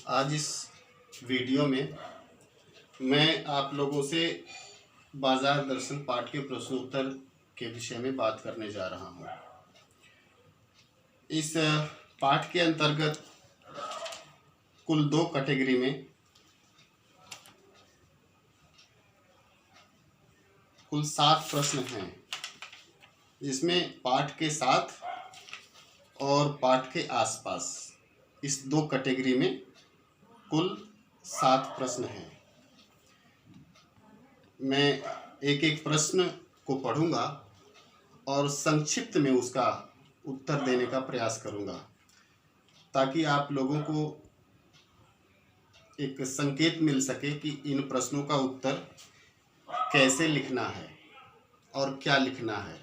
आज इस वीडियो में मैं आप लोगों से बाजार दर्शन पाठ के प्रश्नोत्तर के विषय में बात करने जा रहा हूँ। इस पाठ के अंतर्गत कुल 2 कैटेगरी में कुल 7 प्रश्न हैं, जिसमें पाठ के साथ और पाठ के आसपास इस 2 कैटेगरी में कुल 7 प्रश्न हैं। मैं एक एक प्रश्न को पढ़ूंगा और संक्षिप्त में उसका उत्तर देने का प्रयास करूंगा, ताकि आप लोगों को एक संकेत मिल सके कि इन प्रश्नों का उत्तर कैसे लिखना है और क्या लिखना है।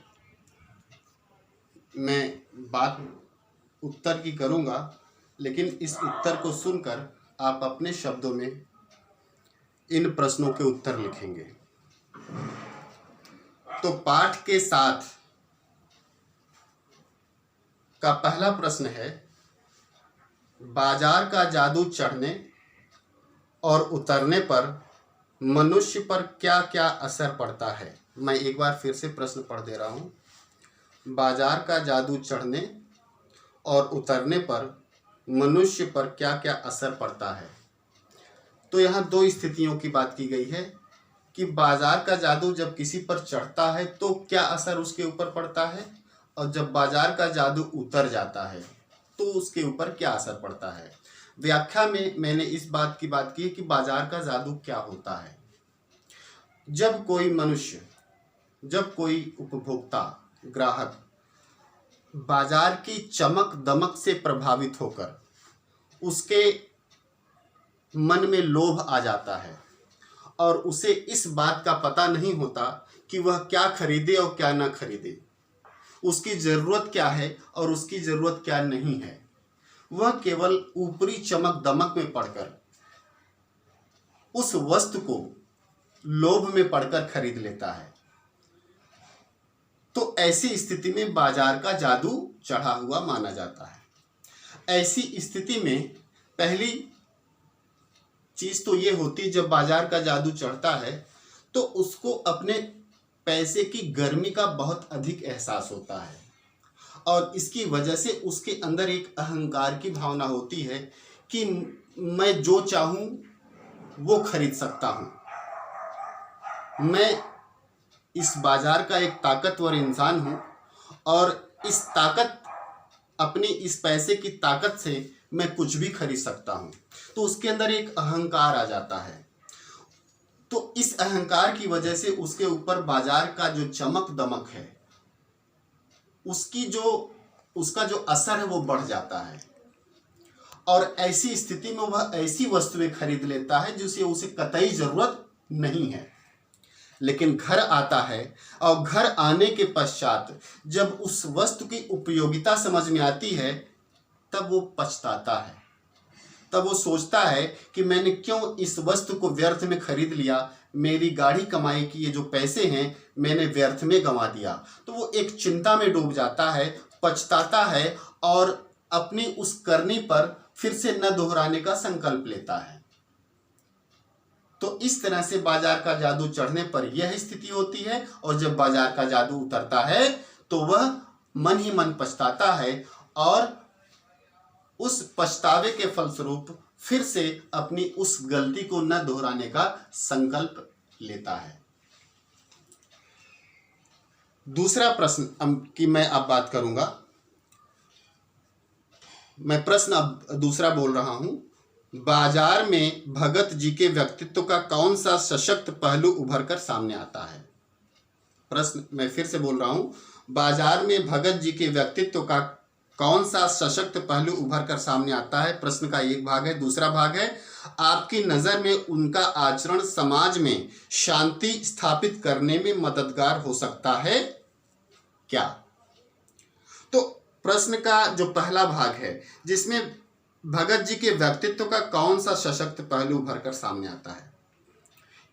मैं बात उत्तर की करूंगा, लेकिन इस उत्तर को सुनकर आप अपने शब्दों में इन प्रश्नों के उत्तर लिखेंगे। तो पाठ के साथ का पहला प्रश्न है, बाजार का जादू चढ़ने और उतरने पर मनुष्य पर क्या क्या असर पड़ता है। मैं एक बार फिर से प्रश्न पढ़ दे रहा हूँ। बाजार का जादू चढ़ने और उतरने पर मनुष्य पर क्या क्या असर पड़ता है। तो यहाँ 2 स्थितियों की बात की गई है कि बाजार का जादू जब किसी पर चढ़ता है तो क्या असर उसके ऊपर पड़ता है, और जब बाजार का जादू उतर जाता है तो उसके ऊपर क्या असर पड़ता है। व्याख्या में मैंने इस बात की बात की कि बाजार का जादू क्या होता है। जब कोई मनुष्य, जब कोई उपभोक्ता, ग्राहक बाजार की चमक दमक से प्रभावित होकर उसके मन में लोभ आ जाता है और उसे इस बात का पता नहीं होता कि वह क्या खरीदे और क्या ना खरीदे, उसकी ज़रूरत क्या है और उसकी ज़रूरत क्या नहीं है, वह केवल ऊपरी चमक दमक में पड़कर उस वस्तु को लोभ में पड़कर खरीद लेता है। तो ऐसी स्थिति में बाजार का जादू चढ़ा हुआ माना जाता है। ऐसी स्थिति में पहली चीज तो ये होती है, जब बाजार का जादू चढ़ता है तो उसको अपने पैसे की गर्मी का बहुत अधिक एहसास होता है, और इसकी वजह से उसके अंदर एक अहंकार की भावना होती है कि मैं जो चाहूं वो खरीद सकता हूं। मैं इस बाजार का एक ताकतवर इंसान हूं और इस ताकत, अपनी इस पैसे की ताकत से मैं कुछ भी खरीद सकता हूं। तो उसके अंदर एक अहंकार आ जाता है। तो इस अहंकार की वजह से उसके ऊपर बाजार का जो चमक दमक है, उसका जो असर है वो बढ़ जाता है, और ऐसी स्थिति में वह ऐसी वस्तुएं खरीद लेता है जिसे उसे कतई जरूरत नहीं है। लेकिन घर आता है और घर आने के पश्चात जब उस वस्तु की उपयोगिता समझ में आती है तब वो पछताता है। तब वो सोचता है कि मैंने क्यों इस वस्तु को व्यर्थ में खरीद लिया, मेरी गाढ़ी कमाई की ये जो पैसे हैं मैंने व्यर्थ में गंवा दिया। तो वो एक चिंता में डूब जाता है, पछताता है और अपनी उस करनी पर फिर से न दोहराने का संकल्प लेता है। तो इस तरह से बाजार का जादू चढ़ने पर यह स्थिति होती है, और जब बाजार का जादू उतरता है तो वह मन ही मन पछताता है और उस पछतावे के फलस्वरूप फिर से अपनी उस गलती को न दोहराने का संकल्प लेता है। दूसरा प्रश्न की मैं अब बात करूंगा। मैं प्रश्न अब दूसरा बोल रहा हूं। बाजार में भगत जी के व्यक्तित्व का कौन सा सशक्त पहलू उभर कर सामने आता है। प्रश्न मैं फिर से बोल रहा हूं। बाजार में भगत जी के व्यक्तित्व का कौन सा सशक्त पहलू उभर कर सामने आता है। प्रश्न का एक भाग है। दूसरा भाग है, आपकी नज़र में उनका आचरण समाज में शांति स्थापित करने में मददगार हो सकता है क्या। तो प्रश्न का जो पहला भाग है, जिसमें भगत जी के व्यक्तित्व का कौन सा सशक्त पहलू उभर कर सामने आता है,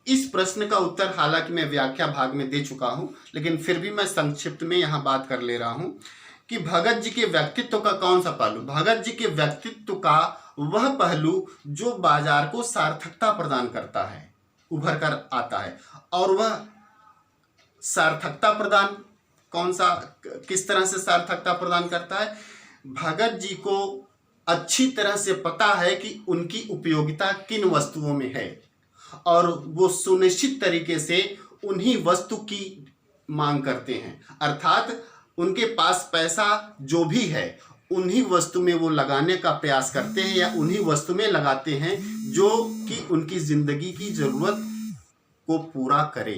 इस प्रश्न का उत्तर हालांकि मैं व्याख्या भाग में दे चुका हूं, लेकिन फिर भी मैं संक्षिप्त में यहां बात कर ले रहा हूं कि भगत जी के व्यक्तित्व का कौन सा पहलू। भगत जी के व्यक्तित्व का वह पहलू जो बाजार को सार्थकता प्रदान करता है, उभर कर आता है। और वह सार्थकता प्रदान कौन सा, किस तरह से सार्थकता प्रदान करता है? भगत जी को अच्छी तरह से पता है कि उनकी उपयोगिता किन वस्तुओं में है और वो सुनिश्चित तरीके से उन्हीं वस्तु की मांग करते हैं, अर्थात उनके पास पैसा जो भी है उन्हीं वस्तु में वो लगाने का प्रयास करते हैं या उन्हीं वस्तु में लगाते हैं जो कि उनकी जिंदगी की जरूरत को पूरा करे।